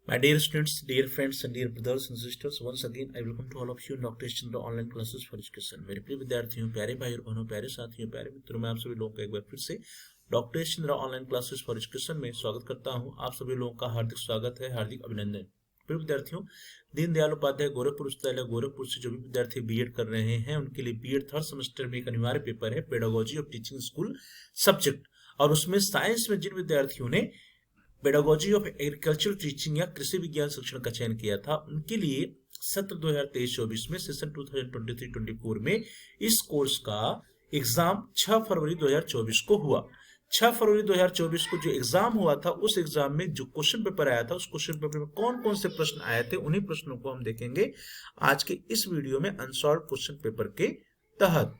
My dear students, dear friends and dear brothers and sisters, once again I welcome to all of you in Dr. Chandra online classes for education। मेरे प्रिय विद्यार्थियों, प्यारे भाई और बहनों, प्यारे साथियों, प्यारे मित्रों, मैं आप सभी लोगों का एक बार फिर से doctor Chandra online classes for education में स्वागत करता हूं। आप सभी लोगों का हार्दिक स्वागत है, हार्दिक अभिनंदन। प्रिय विद्यार्थियों, दीनदयाल उपाध्याय गोरखपुर विश्वविद्यालय गोरखपुर से जो भी विद्यार्थी बीएड कर रहे हैं उनके लिए बीएड थर्ड सेमेस्टर में एक अनिवार्य पेपर है pedagogy of teaching school subject, और उसमें साइंस में जिन विद्यार्थियों ने पेडागोजी ऑफ एग्रीकल्चर टीचिंग या कृषि विज्ञान शिक्षण का चयन किया था उनके लिए सत्र 2023-24 में सेशन 2023-24 में इस कोर्स का एग्जाम 6 फरवरी 2024 को हुआ। 6 फरवरी 2024 को जो एग्जाम हुआ था उस एग्जाम में जो क्वेश्चन पेपर आया था उस क्वेश्चन पेपर में कौन कौन से प्रश्न आए थे उन्हीं प्रश्नों को हम देखेंगे आज के इस वीडियो में अनसॉल्व क्वेश्चन पेपर के तहत।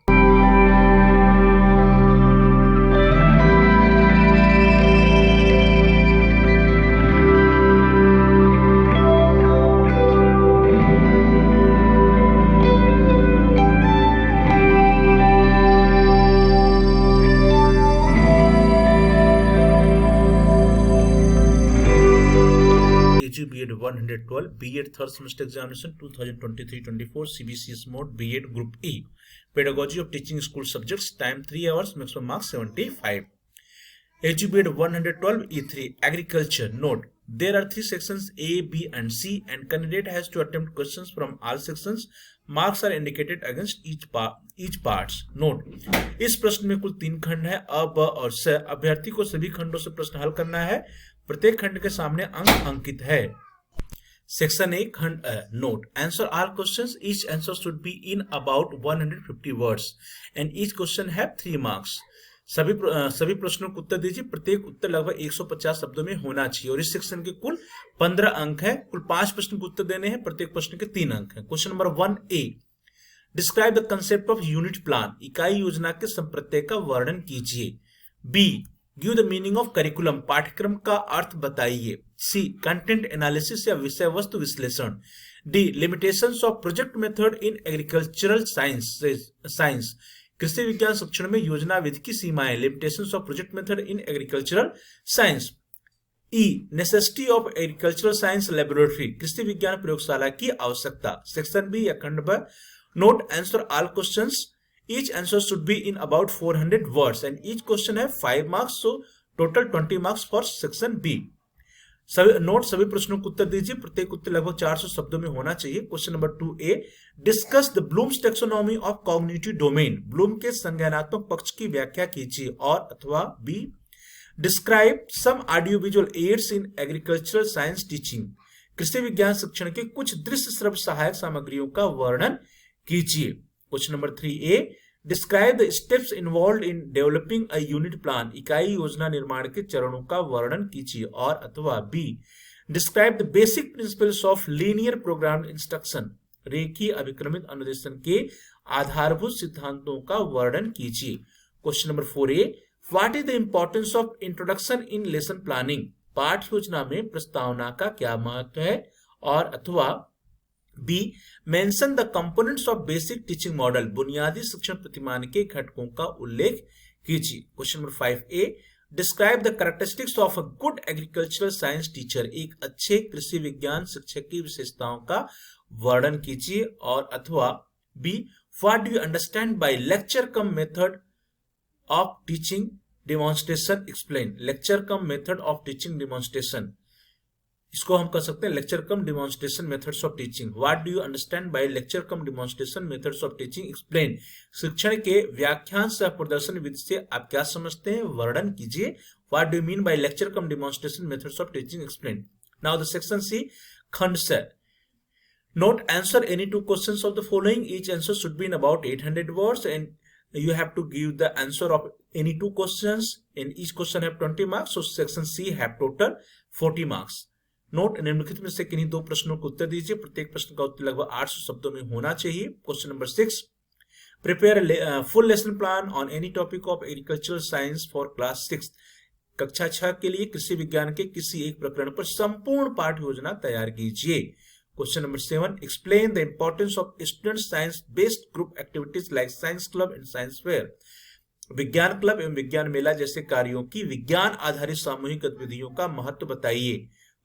BEd 112 BEd third semester examination 2023-24 CBCS mode BEd group E pedagogy of teaching school subjects, time 3 hours, maximum marks 75। BEd 112 E3 agriculture note, there are 3 sections A, B and C and candidate has to attempt questions from all sections. Marks are indicated against each parts. Note, इस प्रश्न में कुल 3 खंड है अ, ब और स। अभ्यर्थी को सभी खंडों से प्रश्न हल करना है। प्रत्येक खंड के सामने अंक अंकित है। सेक्शन ए खंड note, answer all questions, each answer should be in about 150 words and each question have 3 marks. सभी प्रश्नों को उत्तर दीजिए, प्रत्येक उत्तर लगभग 150 शब्दों में होना चाहिए और इस सेक्शन के कुल 15 अंक है। कुल 5 प्रश्न को उत्तर देने हैं, प्रत्येक प्रश्न के 3 अंक हैं। Question number 1A, describe the concept of unit plan, इकाई योजना के संप्रत्यय का वर्णन कीजिए। B, give the meaning of curriculum, पाठ्यक्रम का अर्थ बताइए। सी, कंटेंट एनालिसिस या विषय वस्तु विश्लेषण। D, limitations of project method in agricultural science, कृषि विज्ञान शिक्षण में योजना विधि की सीमाएं। Limitations of project method in agricultural science. E, necessity of agricultural science laboratory, कृषि विज्ञान प्रयोगशाला की आवश्यकता। सेक्शन बी या खंड ब, note, answer all questions, each answer should be in about 400 words and each question have 5 marks, so total 20 marks for section B। सभी प्रश्नों को उत्तर दीजिए, प्रत्येक उत्तर लगभग 400 शब्दों में होना चाहिए। Question number 2A, discuss the Bloom's taxonomy of cognitive domain, Bloom के संज्ञानात्मक पक्ष की व्याख्या कीजिए। और अथवा B, describe some audio visual aids in agricultural science teaching, कृषि विज्ञान शिक्षण के कुछ दृश्य श्रव्य सहायक सामग्रियों का वर्णन कीजिए। Question number 3A, describe the steps involved in developing a unit plan, इकाई योजना निर्माण के चरणों का वर्णन कीजिए। और अथवा B, describe the basic principles of linear program instruction, रेखीय अभिक्रमित अनुदेशन के आधारभूत सिद्धांतों का वर्णन कीजिए। Question number 4A, what is the importance of introduction in lesson planning, पाठ योजना में प्रस्तावना का क्या महत्व है। और अथवा B, mention the components of basic teaching model, बुनियादी शिक्षण प्रतिमान के घटकों का उल्लेख कीजिए। Question number 5A, describe the characteristics of a good agricultural science teacher, एक अच्छे कृषि विज्ञान शिक्षक की विशेषताओं का वर्णन कीजिए। और अथवा B, what do you understand by lecture cum method of teaching demonstration, explain, lecture cum method of teaching demonstration, इसको हम कर सकते हैं lecture cum demonstration methods of teaching. What do you understand by lecture cum demonstration methods of teaching, explain, शिक्षण के व्याख्यान सह प्रदर्शन विधि से आप क्या समझते हैं, वर्णन कीजिए। What do you mean by lecture cum demonstration methods of teaching, explain. Now the section C, खंड स, note, answer any 2 questions of the following, each answer should be in about 800 words and you have to give the answer of any 2 questions and each question have 20 marks, so section C have total 40 marks। Note, निम्नलिखित में से किन्हीं 2 प्रश्नों को उत्तर दीजिए, प्रत्येक प्रश्न का उत्तर लगभग 800 शब्दों में होना चाहिए। Question number 6, prepare full lesson plan on any topic of agricultural science for class 6, कक्षा 6 के लिए कृषि विज्ञान के किसी एक प्रकरण पर संपूर्ण पाठ योजना तैयार कीजिए। Question number 7, explain the importance of student science based group activities like science club and science fair, विज्ञान क्लब एवं विज्ञान मेला जैसे कार्यों की विज्ञान आधारित सामूहिक गतिविधियों का महत्व बताइए।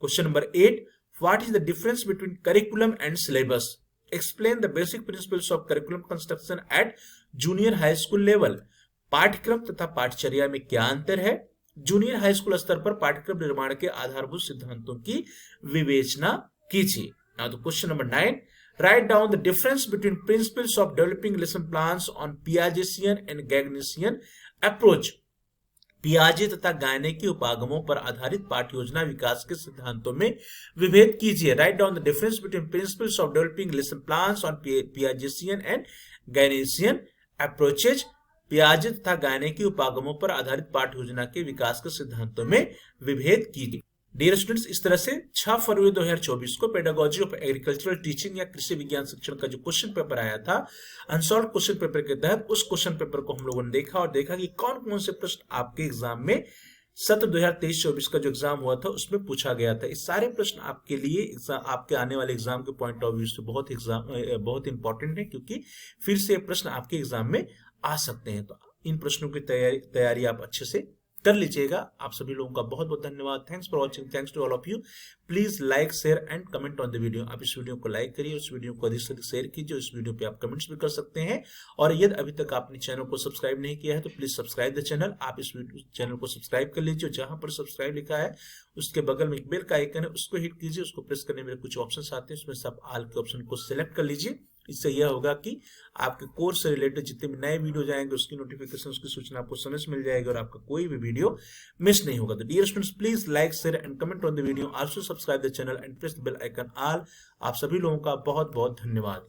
Question number 8, what is the difference between curriculum and syllabus, explain the basic principles of curriculum construction at junior high school level, पाठ्यक्रम तथा पाठचर्या में क्या अंतर है, जूनियर हाई स्कूल स्तर पर पाठ्यक्रम निर्माण के आधारभूत सिद्धांतों की विवेचना कीजिए। Now the question number 9, write down the difference between principles of developing lesson plans on Piagetian and Gagnean approach, पियाजे तथा गायने के उपागमों पर आधारित पाठ योजना विकास के सिद्धांतों में विभेद कीजिए। Write down the difference between principles of developing lesson plans on Piagetian and Gagnean approaches, पियाजे तथा गायने के उपागमों पर आधारित पाठ योजना के विकास के सिद्धांतों में विभेद कीजिए। डियर स्टूडेंट्स, इस तरह से 6 फरवरी 2024 को पेडागोजी ऑफ एग्रीकल्चरल टीचिंग या कृषि विज्ञान शिक्षण का जो क्वेश्चन पेपर आया था, अनसॉल्व क्वेश्चन पेपर के तहत, उस क्वेश्चन पेपर को हम लोगों ने देखा और देखा कि कौन कौन से प्रश्न आपके एग्जाम में सत्र 2023-24 का जो एग्जाम हुआ था उसमें पूछा गया था। इस सारे प्रश्न आपके लिए आपके आने वाले एग्जाम के पॉइंट ऑफ व्यू से बहुत इंपॉर्टेंट है, क्योंकि फिर से प्रश्न आपके एग्जाम में आ सकते हैं। तो इन प्रश्नों की तैयारी आप अच्छे से कर लीजिएगा। आप सभी लोगों का बहुत बहुत धन्यवाद। Thanks for watching, thanks to all of you. Please like, share and comment on the video. आप इस वीडियो को लाइक करिए, उस वीडियो को अधिक से अधिक शेयर कीजिए, उस वीडियो पे आप कमेंट्स भी कर सकते हैं। और यदि अभी तक आपने चैनल को सब्सक्राइब नहीं किया है तो प्लीज सब्सक्राइब द चैनल। आप इस चैनल को सब्सक्राइब कर लीजिए, जहां पर सब्सक्राइब लिखा है उसके बगल में एक बेल का आइकन है, उसको हिट कीजिए। उसको प्रेस करने में कुछ ऑप्शन आते हैं, उसमें से आप ऑल के ऑप्शन को सिलेक्ट कर लीजिए। इससे यह होगा कि आपके कोर्स से रिलेटेड जितने भी नए वीडियो जाएंगे उसकी नोटिफिकेशन, उसकी सूचना आपको समय से मिल जाएगी और आपका कोई भी वीडियो मिस नहीं होगा। तो dear students, please like, share and comment on the video, also subscribe the channel and press the bell icon all. आप सभी लोगों का बहुत बहुत धन्यवाद।